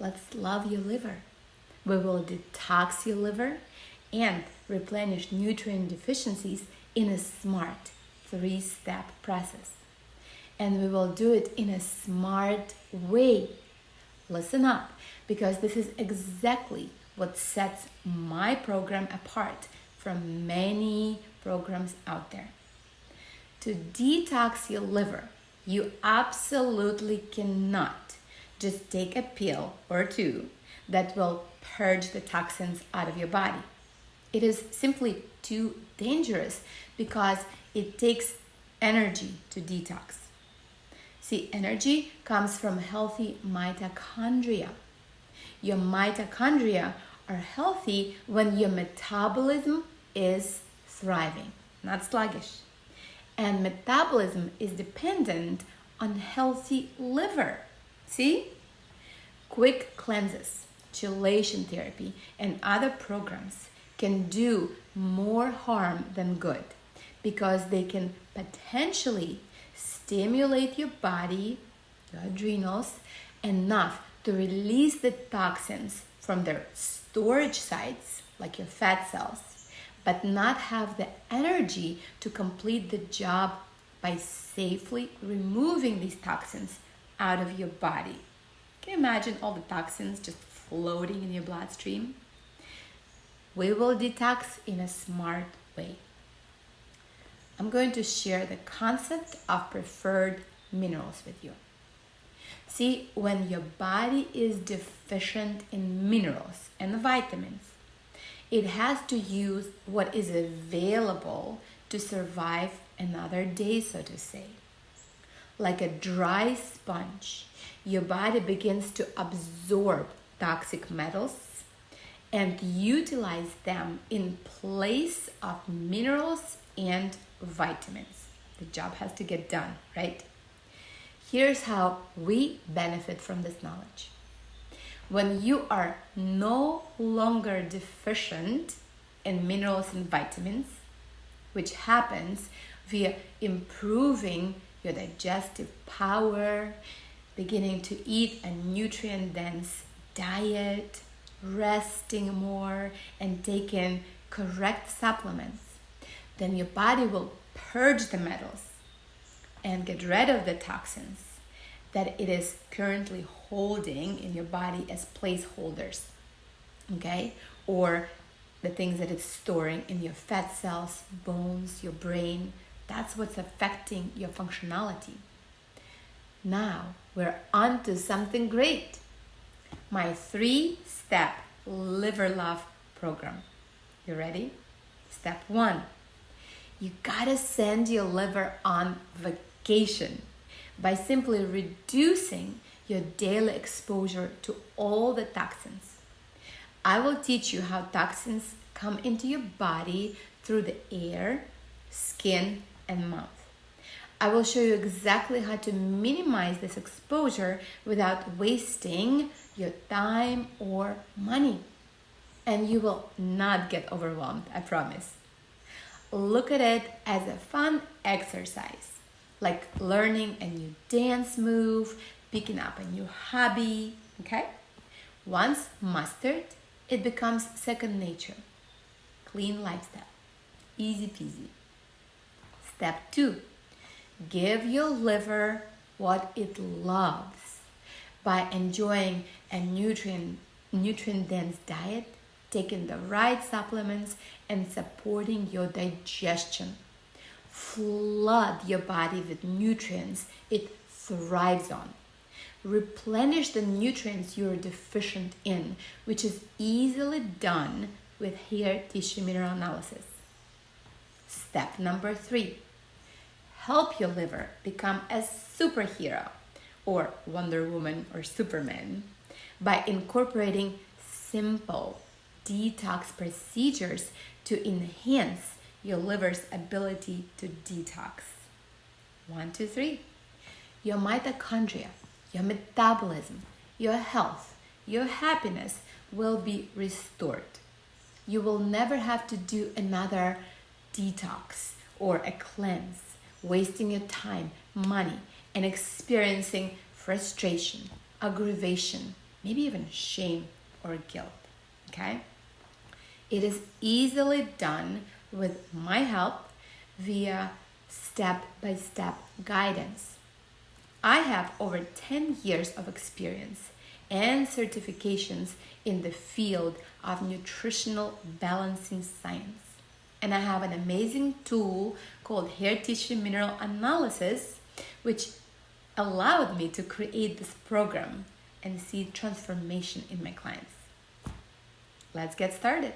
let's love your liver. We will detox your liver and replenish nutrient deficiencies in a smart 3-step process. And we will do it in a smart way. Listen up, because this is exactly what sets my program apart from many programs out there. To detox your liver, you absolutely cannot just take a pill or two that will purge the toxins out of your body. It is simply too dangerous because it takes energy to detox. See, energy comes from healthy mitochondria. Your mitochondria are healthy when your metabolism is thriving, not sluggish. And metabolism is dependent on healthy liver. See? Quick cleanses, chelation therapy, and other programs can do more harm than good because they can potentially stimulate your body, your adrenals, enough to release the toxins from their storage sites, like your fat cells, but not have the energy to complete the job by safely removing these toxins out of your body. Can you imagine all the toxins just floating in your bloodstream? We will detox in a smart way. I'm going to share the concept of preferred minerals with you. See, when your body is deficient in minerals and vitamins, it has to use what is available to survive another day, so to say. Like a dry sponge, your body begins to absorb toxic metals and utilize them in place of minerals and vitamins. The job has to get done, right? Here's how we benefit from this knowledge. When you are no longer deficient in minerals and vitamins, which happens via improving your digestive power, beginning to eat a nutrient-dense diet, resting more, and taking correct supplements, then your body will purge the metals and get rid of the toxins that it is currently holding in your body as placeholders, okay? Or the things that it's storing in your fat cells, bones, your brain. That's what's affecting your functionality. Now, we're on to something great. My 3-step liver love program. You ready? Step 1. You gotta send your liver on vacation by simply reducing your daily exposure to all the toxins. I will teach you how toxins come into your body through the air, skin, and mouth. I will show you exactly how to minimize this exposure without wasting your time or money. And you will not get overwhelmed, I promise. Look at it as a fun exercise, like learning a new dance move, picking up a new hobby, okay? Once mastered, it becomes second nature. Clean lifestyle, easy peasy. Step 2, give your liver what it loves by enjoying a nutrient-dense diet, taking the right supplements, and supporting your digestion. Flood your body with nutrients it thrives on. Replenish the nutrients you're deficient in, which is easily done with hair tissue mineral analysis. Step number 3, help your liver become a superhero or Wonder Woman or Superman by incorporating simple detox procedures to enhance your liver's ability to detox. 1, 2, 3. Your mitochondria, your metabolism, your health, your happiness will be restored. You will never have to do another detox or a cleanse, wasting your time, money, and experiencing frustration, aggravation, maybe even shame or guilt. Okay? It is easily done with my help via step-by-step guidance. I have over 10 years of experience and certifications in the field of nutritional balancing science. And I have an amazing tool called hair tissue mineral analysis, which allowed me to create this program and see transformation in my clients. Let's get started.